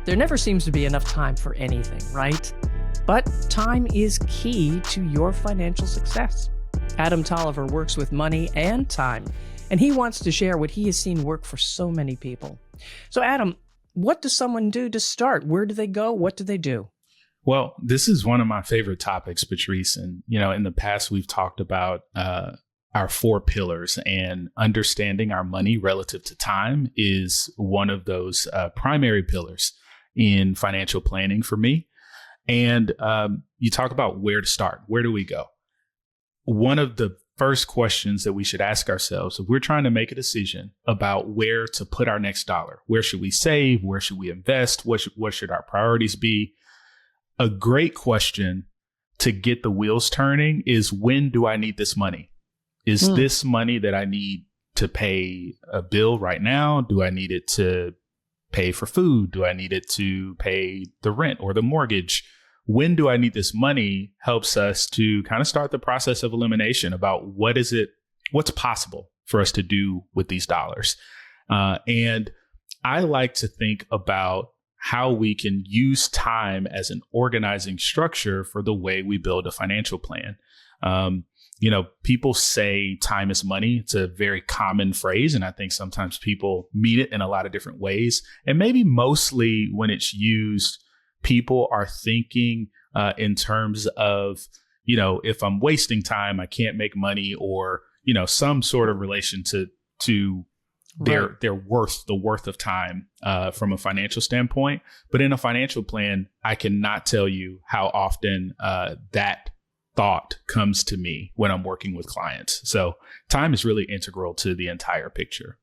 There never seems to be enough time for anything, right? But time is key to your financial success. Adam Tolliver works with money and time, and he wants to share what he has seen work for so many people. So Adam, what does someone do to start? Where do they go? What do they do? Well, this is one of my favorite topics, Patrice. And, in the past, we've talked about our 4 pillars, and understanding our money relative to time is one of those primary pillars in financial planning for me. And you talk about where to start. Where do we go? One of the first questions that we should ask ourselves, if we're trying to make a decision about where to put our next dollar, where should we save? Where should we invest? What should our priorities be? A great question to get the wheels turning is, when do I need this money? Is this money that I need to pay a bill right now? Do I need it to pay for food? Do I need it to pay the rent or the mortgage? When do I need this money helps us to kind of start the process of elimination about what's possible for us to do with these dollars. And I like to think about how we can use time as an organizing structure for the way we build a financial plan. People say time is money. It's a very common phrase, and I think sometimes people mean it in a lot of different ways. And maybe mostly when it's used, people are thinking in terms of, if I'm wasting time, I can't make money, or, some sort of relation to their worth, the worth of time from a financial standpoint. But in a financial plan, I cannot tell you how often that thought comes to me when I'm working with clients. So time is really integral to the entire picture.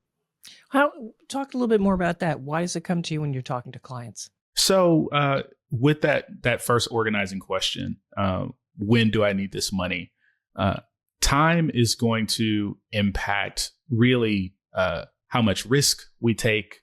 Talk a little bit more about that. Why does it come to you when you're talking to clients? So with that first organizing question, when do I need this money? Time is going to impact really how much risk we take,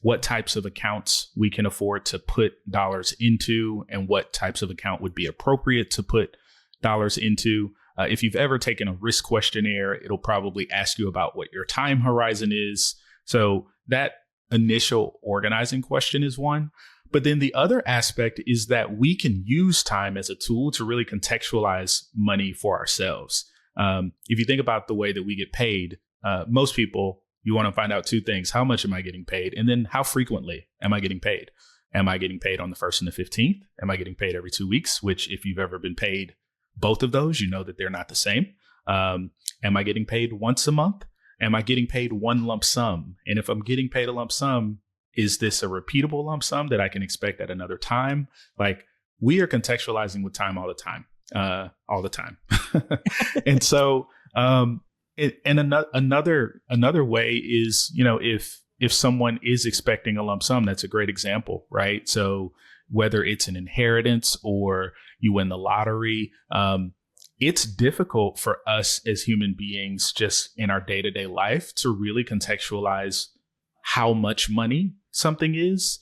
what types of accounts we can afford to put dollars into, and what types of account would be appropriate to put dollars into. If you've ever taken a risk questionnaire, it'll probably ask you about what your time horizon is. So that initial organizing question is one. But then the other aspect is that we can use time as a tool to really contextualize money for ourselves. If you think about the way that we get paid, most people, you want to find out 2 things. How much am I getting paid? And then how frequently am I getting paid? Am I getting paid on the 1st and the 15th? Am I getting paid every 2 weeks? Which, if you've ever been paid both of those, you know that they're not the same. Am I getting paid once a month? Am I getting paid one lump sum? And if I'm getting paid a lump sum, is this a repeatable lump sum that I can expect at another time? Like, we are contextualizing with time all the time. And so, another way is, if someone is expecting a lump sum, that's a great example, right? So whether it's an inheritance or you win the lottery, it's difficult for us as human beings, just in our day-to-day life, to really contextualize how much money something is,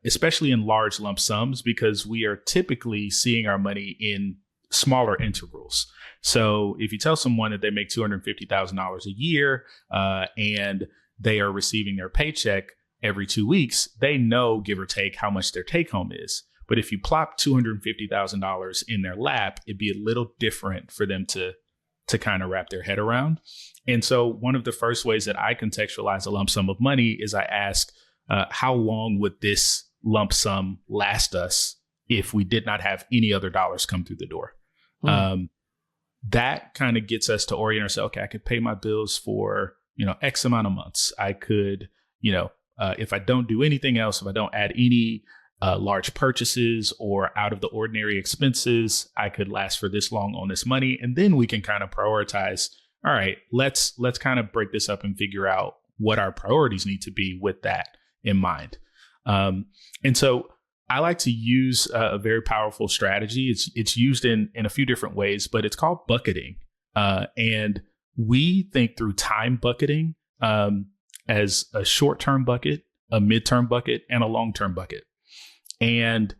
especially in large lump sums, because we are typically seeing our money in smaller integrals. So if you tell someone that they make $250,000 a year and they are receiving their paycheck every 2 weeks, they know, give or take, how much their take home is. But if you plop $250,000 in their lap, it'd be a little different for them to kind of wrap their head around. And so one of the first ways that I contextualize a lump sum of money is I ask, how long would this lump sum last us if we did not have any other dollars come through the door? That kind of gets us to orient ourselves. Okay, I could pay my bills for, X amount of months. I could, if I don't do anything else, if I don't add any large purchases or out of the ordinary expenses, I could last for this long on this money. And then we can kind of prioritize. All right, let's kind of break this up and figure out what our priorities need to be with that in mind. And so I like to use a very powerful strategy. It's used in a few different ways, but it's called bucketing. And we think through time bucketing as a short-term bucket, a mid-term bucket, and a long-term bucket. And,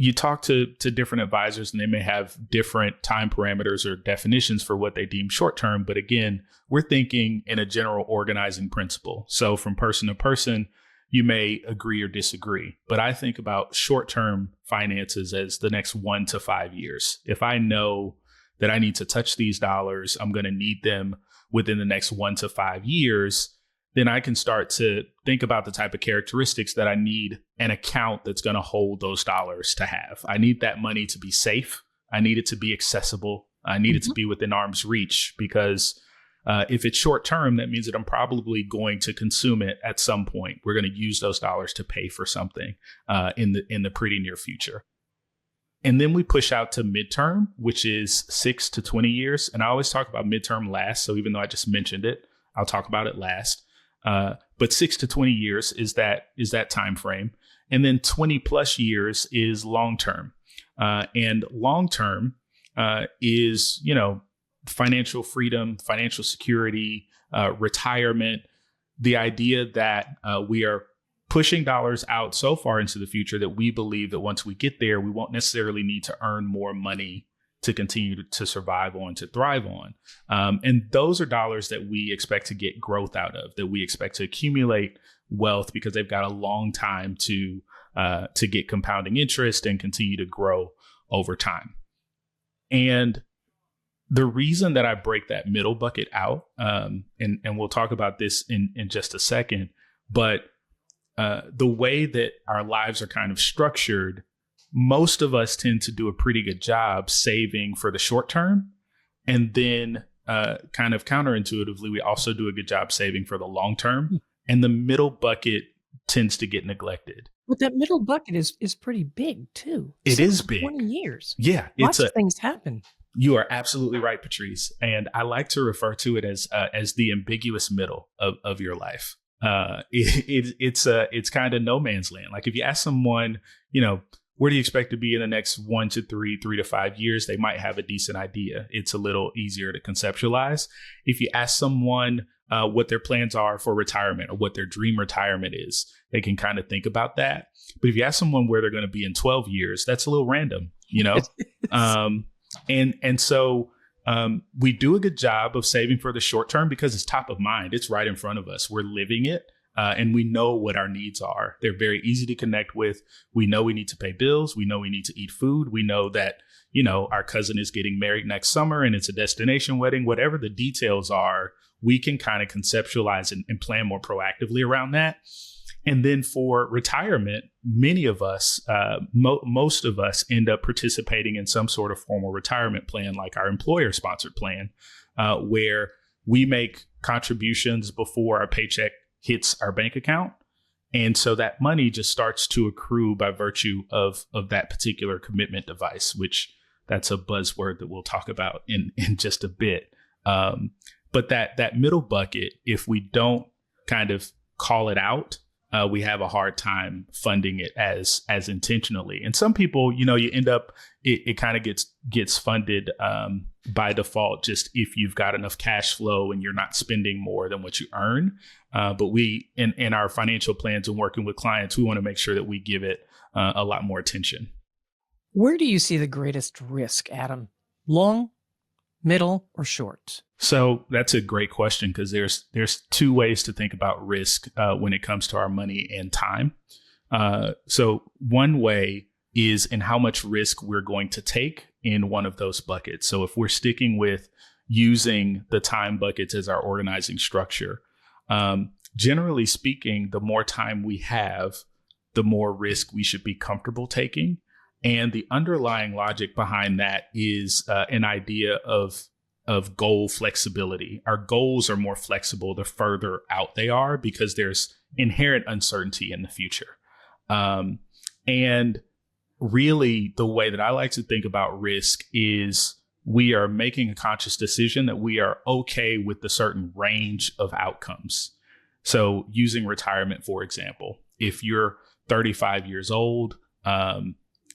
you talk to different advisors and they may have different time parameters or definitions for what they deem short term. But again, we're thinking in a general organizing principle. So from person to person, you may agree or disagree. But I think about short term finances as the next 1 to 5 years. If I know that I need to touch these dollars, I'm going to need them within the next 1 to 5 years, then I can start to think about the type of characteristics that I need an account that's going to hold those dollars to have. I need that money to be safe. I need it to be accessible. I need it to be within arm's reach, because if it's short term, that means that I'm probably going to consume it at some point. We're going to use those dollars to pay for something in the pretty near future. And then we push out to midterm, which is 6 to 20 years. And I always talk about midterm last. So even though I just mentioned it, I'll talk about it last. But 6 to 20 years is that time frame. And then 20 plus years is long term. And long term is, financial freedom, financial security, retirement, the idea that we are pushing dollars out so far into the future that we believe that once we get there, we won't necessarily need to earn more money to continue to survive on, to thrive on. And those are dollars that we expect to get growth out of, that we expect to accumulate wealth because they've got a long time to get compounding interest and continue to grow over time. And the reason that I break that middle bucket out, and we'll talk about this in just a second, but the way that our lives are kind of structured, most of us tend to do a pretty good job saving for the short term. And then kind of counterintuitively, we also do a good job saving for the long term. And the middle bucket tends to get neglected. But that middle bucket is pretty big too. It is big. 20 years. Yeah. Lots of things happen. You are absolutely right, Patrice. And I like to refer to it as the ambiguous middle of your life. It's kind of no man's land. Like if you ask someone, where do you expect to be in the next 1 to 3 to 5 years? They might have a decent idea. It's a little easier to conceptualize. If you ask someone what their plans are for retirement or what their dream retirement is, they can kind of think about that. But if you ask someone where they're going to be in 12 years, that's a little random, And so we do a good job of saving for the short term because it's top of mind. It's right in front of us. We're living it. And we know what our needs are. They're very easy to connect with. We know we need to pay bills. We know we need to eat food. We know that, our cousin is getting married next summer and it's a destination wedding. Whatever the details are, we can kind of conceptualize and plan more proactively around that. And then for retirement, many of us, most of us end up participating in some sort of formal retirement plan, like our employer sponsored plan, where we make contributions before our paycheck hits our bank account. And so that money just starts to accrue by virtue of that particular commitment device, which that's a buzzword that we'll talk about in just a bit. But that middle bucket, if we don't kind of call it out, we have a hard time funding it as intentionally. And some people, you end up, it kind of gets funded by default, just if you've got enough cash flow and you're not spending more than what you earn. But we, in our financial plans and working with clients, we want to make sure that we give it a lot more attention. Where do you see the greatest risk, Adam? Long, middle, or short? So that's a great question because there's two ways to think about risk when it comes to our money and time. So one way is in how much risk we're going to take in one of those buckets. So if we're sticking with using the time buckets as our organizing structure, generally speaking, the more time we have, the more risk we should be comfortable taking. And the underlying logic behind that is an idea of goal flexibility. Our goals are more flexible the further out they are because there's inherent uncertainty in the future. And really, the way that I like to think about risk is we are making a conscious decision that we are okay with the certain range of outcomes. So using retirement, for example, if you're 35 years old,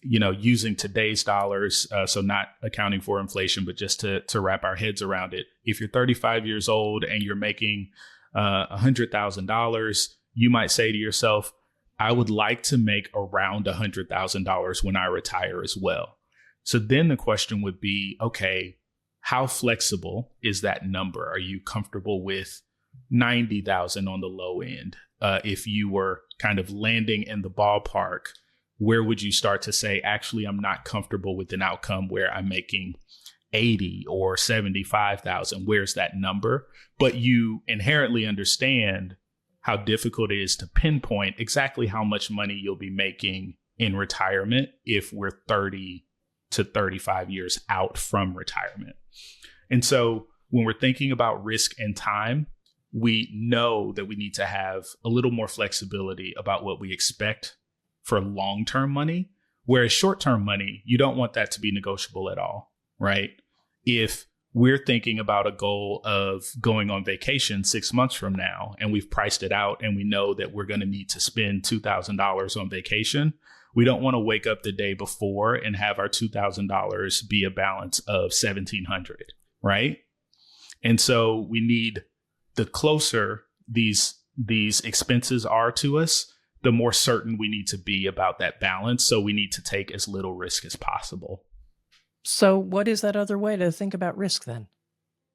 using today's dollars, so not accounting for inflation, but just to wrap our heads around it. If you're 35 years old and you're making $100,000, you might say to yourself, I would like to make around $100,000 when I retire as well. So then the question would be, okay, how flexible is that number? Are you comfortable with 90,000 on the low end? If you were kind of landing in the ballpark, where would you start to say, actually, I'm not comfortable with an outcome where I'm making 80 or 75,000? Where's that number? But you inherently understand how difficult it is to pinpoint exactly how much money you'll be making in retirement if we're 30 to 35 years out from retirement. And so when we're thinking about risk and time, we know that we need to have a little more flexibility about what we expect for long-term money, whereas short-term money, you don't want that to be negotiable at all, right? If we're thinking about a goal of going on vacation 6 months from now, and we've priced it out and we know that we're going to need to spend $2,000 on vacation, we don't want to wake up the day before and have our $2,000 be a balance of $1,700, right? And so we need, the closer these expenses are to us, the more certain we need to be about that balance. So we need to take as little risk as possible. So what is that other way to think about risk then?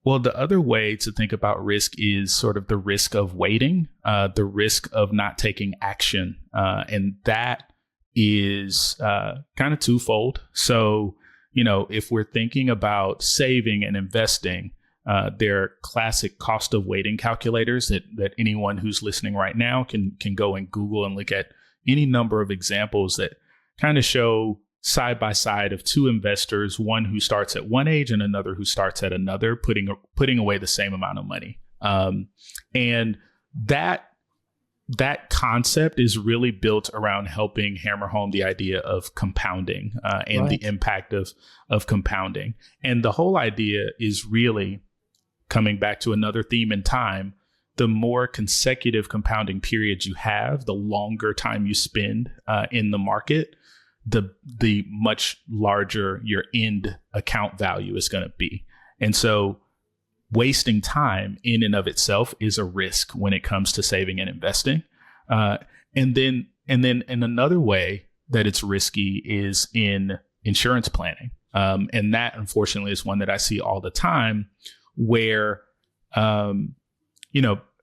Well, the other way to think about risk is sort of the risk of waiting, the risk of not taking action. And that is kind of twofold. So, if we're thinking about saving and investing, there are classic cost of waiting calculators that anyone who's listening right now can go and Google and look at any number of examples that kind of show side by side of two investors, one who starts at one age and another who starts at another, putting away the same amount of money. And that concept is really built around helping hammer home the idea of compounding and the impact of compounding. And the whole idea is really coming back to another theme in time. The more consecutive compounding periods you have, the longer time you spend in the market, the much larger your end account value is going to be. And so wasting time in and of itself is a risk when it comes to saving and investing. And then in another way that it's risky is in insurance planning. And that, unfortunately, is one that I see all the time where,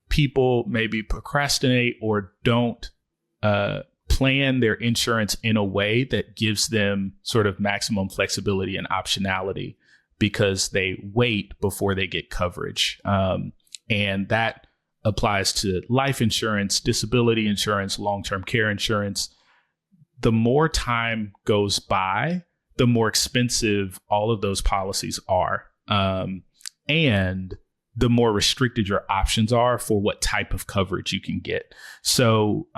people maybe procrastinate or don't plan their insurance in a way that gives them sort of maximum flexibility and optionality because they wait before they get coverage. And that applies to life insurance, disability insurance, long-term care insurance. The more time goes by, the more expensive all of those policies are. And the more restricted your options are for what type of coverage you can get. So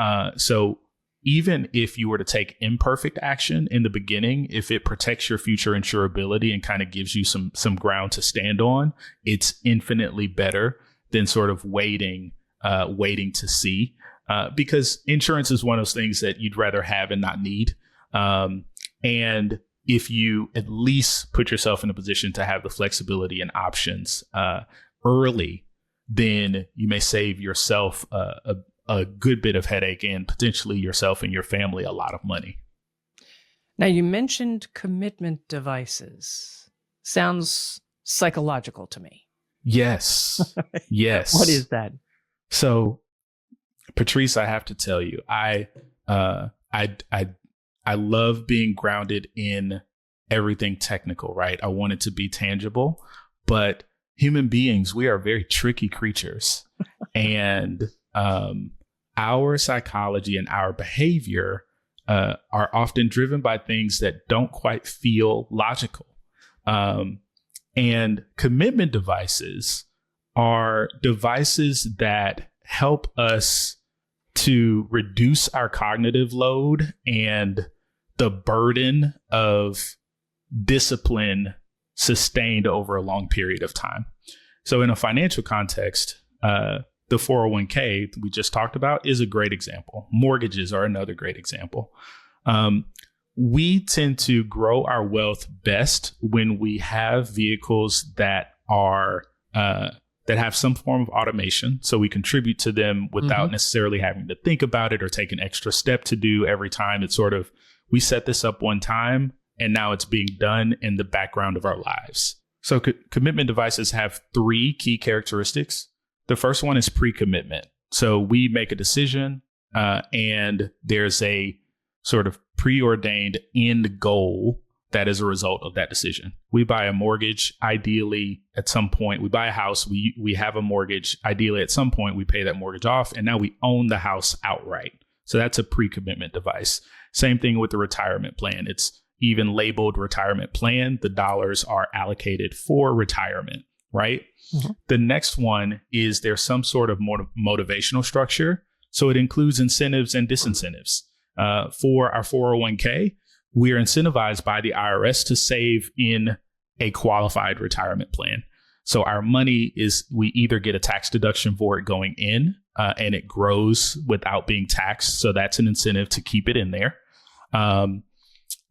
even if you were to take imperfect action in the beginning, if it protects your future insurability and kind of gives you some ground to stand on, it's infinitely better than sort of waiting to see, because insurance is one of those things that you'd rather have and not need. And if you at least put yourself in a position to have the flexibility and options early, then you may save yourself a good bit of headache and potentially yourself and your family a lot of money. Now, you mentioned commitment devices. Sounds psychological to me. Yes. Yes. What is that? So, Patrice, I have to tell you, I love being grounded in everything technical, right? I want it to be tangible, but human beings, we are very tricky creatures. And our psychology and our behavior are often driven by things that don't quite feel logical. And commitment devices are devices that help us to reduce our cognitive load and the burden of discipline sustained over a long period of time. So in a financial context, the 401k we just talked about is a great example. Mortgages are another great example. We tend to grow our wealth best when we have vehicles that that have some form of automation. So we contribute to them without necessarily having to think about it or take an extra step to do every time. It's sort of, we set this up one time and now it's being done in the background of our lives. So commitment devices have 3 key characteristics. The first one is pre-commitment. So we make a decision and there's a sort of preordained end goal that is a result of that decision. We buy a mortgage, ideally at some point. We buy a house, we have a mortgage. Ideally at some point we pay that mortgage off and now we own the house outright. So that's a pre-commitment device. Same thing with the retirement plan. It's even labeled retirement plan. The dollars are allocated for retirement, right? The next one is there's some sort of motivational structure. So it includes incentives and disincentives. For our 401k, we are incentivized by the IRS to save in a qualified retirement plan. So our money is, we either get a tax deduction for it going in and it grows without being taxed. So that's an incentive to keep it in there.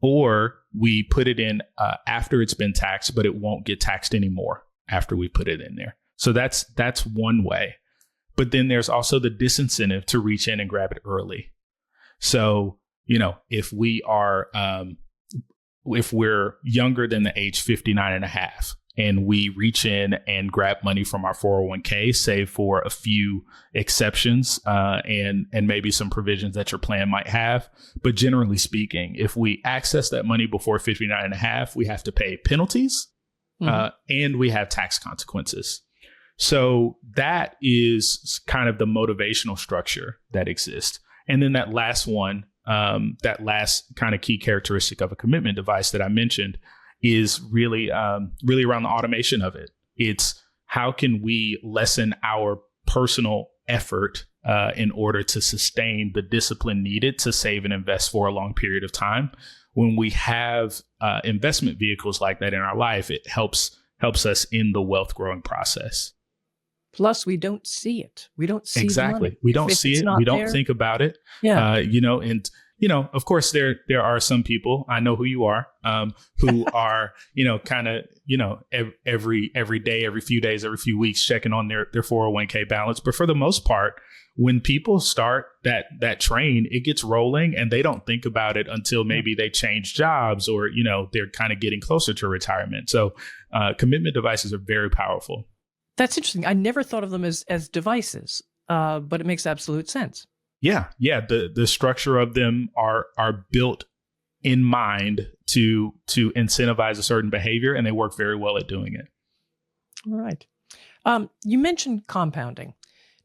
Or we put it in after it's been taxed, but it won't get taxed anymore after we put it in there. So that's one way. But then there's also the disincentive to reach in and grab it early. So, if we are, if we're younger than the age 59 and a half and we reach in and grab money from our 401k, save for a few exceptions and maybe some provisions that your plan might have. But generally speaking, if we access that money before 59 and a half, we have to pay penalties and we have tax consequences. So that is kind of the motivational structure that exists. And then that last one, that last kind of key characteristic of a commitment device that I mentioned is really around the automation of it. It's how can we lessen our personal effort in order to sustain the discipline needed to save and invest for a long period of time. When we have investment vehicles like that in our life, it helps us in the wealth growing process. Plus, we don't see it. We don't see exactly. We don't see it. We don't think about it. Yeah. Of course, there are some people, I know who you are, who are, kind of, every day, every few days, every few weeks, checking on their 401k balance. But for the most part, when people start that train, it gets rolling and they don't think about it until maybe they change jobs or, they're kind of getting closer to retirement. So commitment devices are very powerful. That's interesting. I never thought of them as devices, but it makes absolute sense. Yeah. The structure of them are built in mind to incentivize a certain behavior, and they work very well at doing it. All right. You mentioned compounding.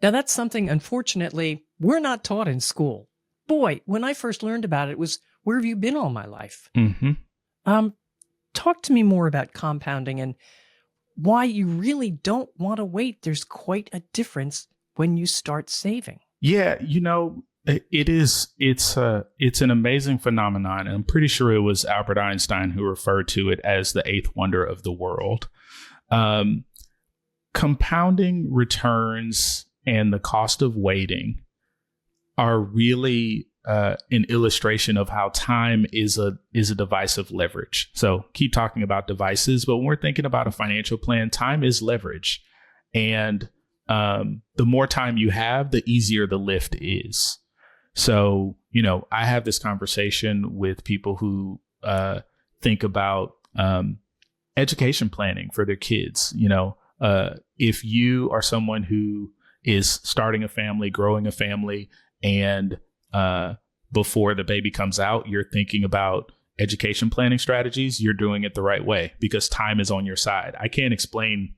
Now, that's something, unfortunately, we're not taught in school. Boy, when I first learned about it, it was, where have you been all my life? Talk to me more about compounding and why you really don't want to wait. There's quite a difference when you start saving. Yeah, it's an amazing phenomenon. And I'm pretty sure it was Albert Einstein who referred to it as the eighth wonder of the world. Compounding returns and the cost of waiting are really an illustration of how time is a device of leverage. So keep talking about devices, but when we're thinking about a financial plan, time is leverage. And the more time you have, the easier the lift is. So, I have this conversation with people who think about education planning for their kids. If you are someone who is starting a family, growing a family, and before the baby comes out, you're thinking about education planning strategies, you're doing it the right way because time is on your side. I can't explain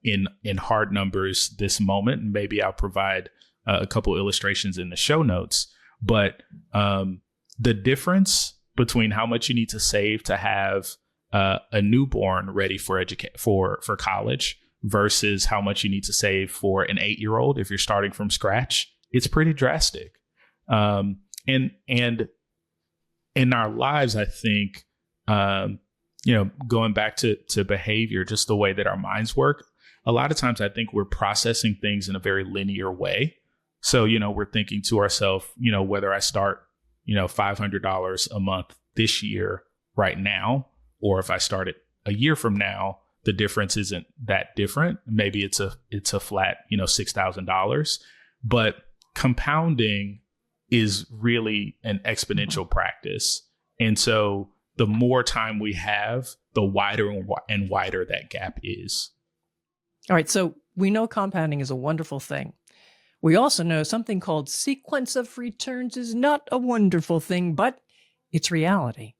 in hard numbers this moment, and maybe I'll provide a couple illustrations in the show notes. But the difference between how much you need to save to have a newborn ready for for college versus how much you need to save for an 8-year-old if you're starting from scratch, it's pretty drastic. And in our lives, I think, going back to behavior, just the way that our minds work, a lot of times I think we're processing things in a very linear way. So, we're thinking to ourselves, whether I start, $500 a month this year right now, or if I start it a year from now, the difference isn't that different. Maybe it's a flat, $6,000, but compounding is really an exponential practice. And so the more time we have, the wider and wider that gap is. All right. So we know compounding is a wonderful thing. We also know something called sequence of returns is not a wonderful thing, but it's reality.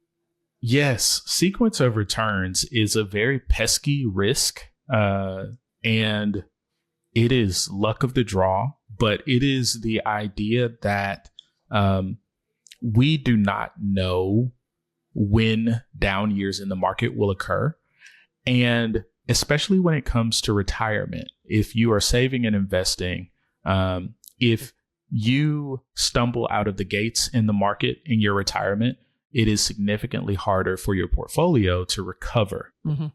Yes. Sequence of returns is a very pesky risk. And it is luck of the draw, but it is the idea that we do not know when down years in the market will occur. And especially when it comes to retirement, if you are saving and investing, if you stumble out of the gates in the market in your retirement, it is significantly harder for your portfolio to recover. Mm-hmm.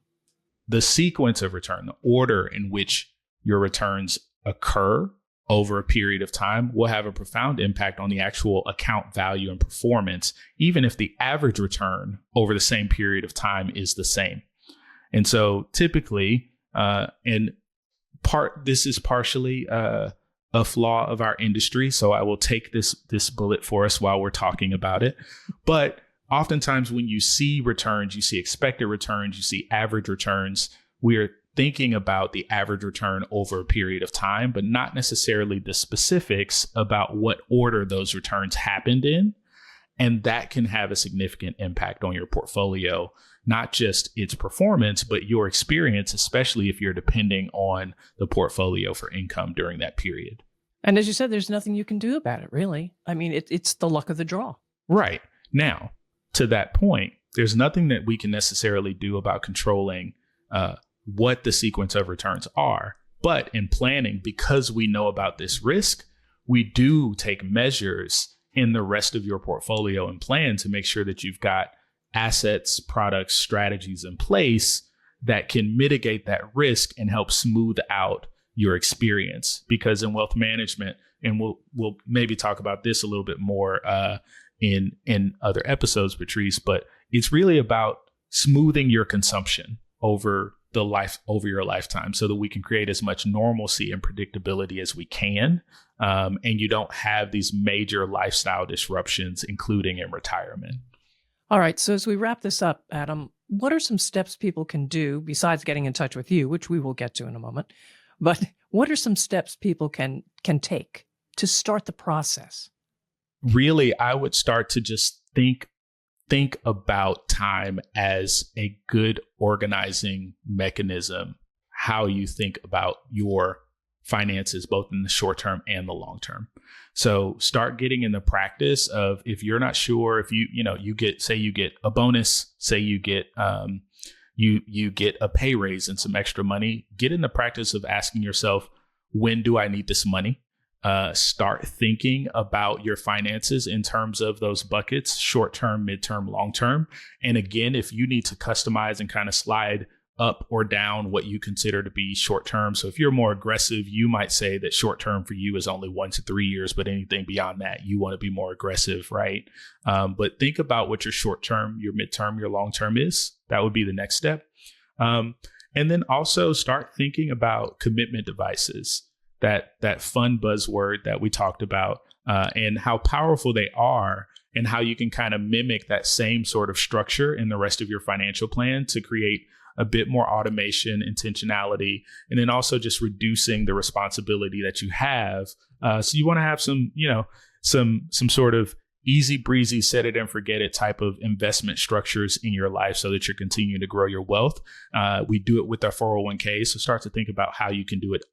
The sequence of return, the order in which your returns occur over a period of time will have a profound impact on the actual account value and performance, even if the average return over the same period of time is the same. And so typically, this is partially a flaw of our industry. So I will take this bullet for us while we're talking about it. But oftentimes when you see returns, you see expected returns, you see average returns, we are thinking about the average return over a period of time, but not necessarily the specifics about what order those returns happened in. And that can have a significant impact on your portfolio, not just its performance, but your experience, especially if you're depending on the portfolio for income during that period. And as you said, there's nothing you can do about it, really. I mean, it's the luck of the draw. Right. Now, to that point, there's nothing that we can necessarily do about controlling what the sequence of returns are. But in planning, because we know about this risk, we do take measures in the rest of your portfolio and plan to make sure that you've got assets, products, strategies in place that can mitigate that risk and help smooth out your experience. Because in wealth management, and we'll maybe talk about this a little bit more in other episodes, Patrice, but it's really about smoothing your consumption over your lifetime so that we can create as much normalcy and predictability as we can. And you don't have these major lifestyle disruptions, including in retirement. All right. So as we wrap this up, Adam, what are some steps people can do besides getting in touch with you, which we will get to in a moment? But what are some steps people can take to start the process? Really, I would start to just think about time as a good organizing mechanism, how you think about your finances, both in the short term and the long term. So start getting in the practice of, if you're not sure, if you get a bonus, say you get you get a pay raise and some extra money, get in the practice of asking yourself, when do I need this money? Start thinking about your finances in terms of those buckets, short term, midterm, long term. And again, if you need to customize and kind of slide up or down what you consider to be short term. So if you're more aggressive, you might say that short term for you is only 1 to 3 years, but anything beyond that, you want to be more aggressive, right? But think about what your short term, your midterm, your long term is. That would be the next step. And then also start thinking about commitment devices, that fun buzzword that we talked about, and how powerful they are, and how you can kind of mimic that same sort of structure in the rest of your financial plan to create a bit more automation, intentionality, and then also just reducing the responsibility that you have. So you want to have some sort of easy breezy, set it and forget it type of investment structures in your life so that you're continuing to grow your wealth. We do it with our 401k. So start to think about how you can do it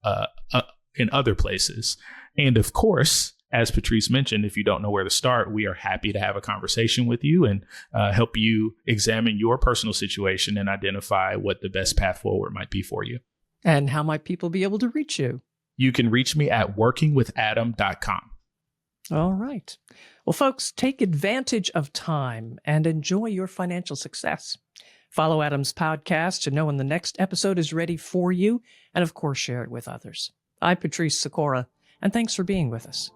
in other places. And of course, as Patrice mentioned, if you don't know where to start, we are happy to have a conversation with you and help you examine your personal situation and identify what the best path forward might be for you. And how might people be able to reach you? You can reach me at workingwithadam.com. All right. Well, folks, take advantage of time and enjoy your financial success. Follow Adam's podcast to know when the next episode is ready for you, and of course, share it with others. I'm Patrice Sikora, and thanks for being with us.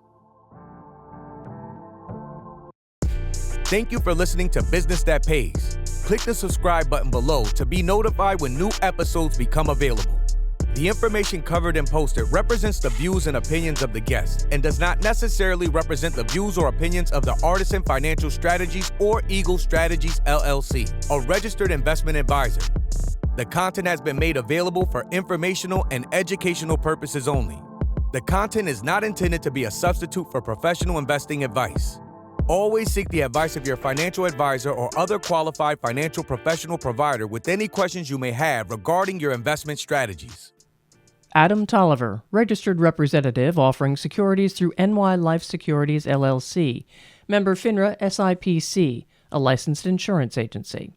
Thank you for listening to Business That Pays. click the subscribe button below to be notified when new episodes become available. The information covered and posted represents the views and opinions of the guest and does not necessarily represent the views or opinions of the Artisan Financial Strategies or Eagle Strategies LLC, a registered investment advisor. The content has been made available for informational and educational purposes only. The content is not intended to be a substitute for professional investing advice. Always seek the advice of your financial advisor or other qualified financial professional provider with any questions you may have regarding your investment strategies. Adam Tolliver, registered representative offering securities through NY Life Securities LLC, member FINRA SIPC, a licensed insurance agency.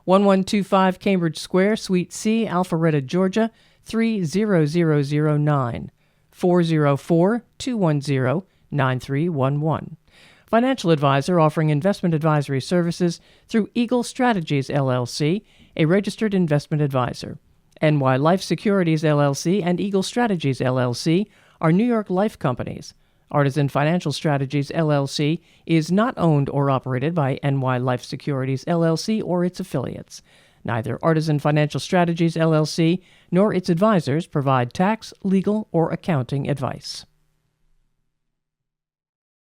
1125 Cambridge Square, Suite C, Alpharetta, Georgia, 30009, 404-210-9311. Financial advisor offering investment advisory services through Eagle Strategies LLC, a registered investment advisor. NY Life Securities LLC and Eagle Strategies LLC are New York Life companies. Artisan Financial Strategies LLC is not owned or operated by NY Life Securities LLC or its affiliates. Neither Artisan Financial Strategies LLC nor its advisors provide tax, legal, or accounting advice.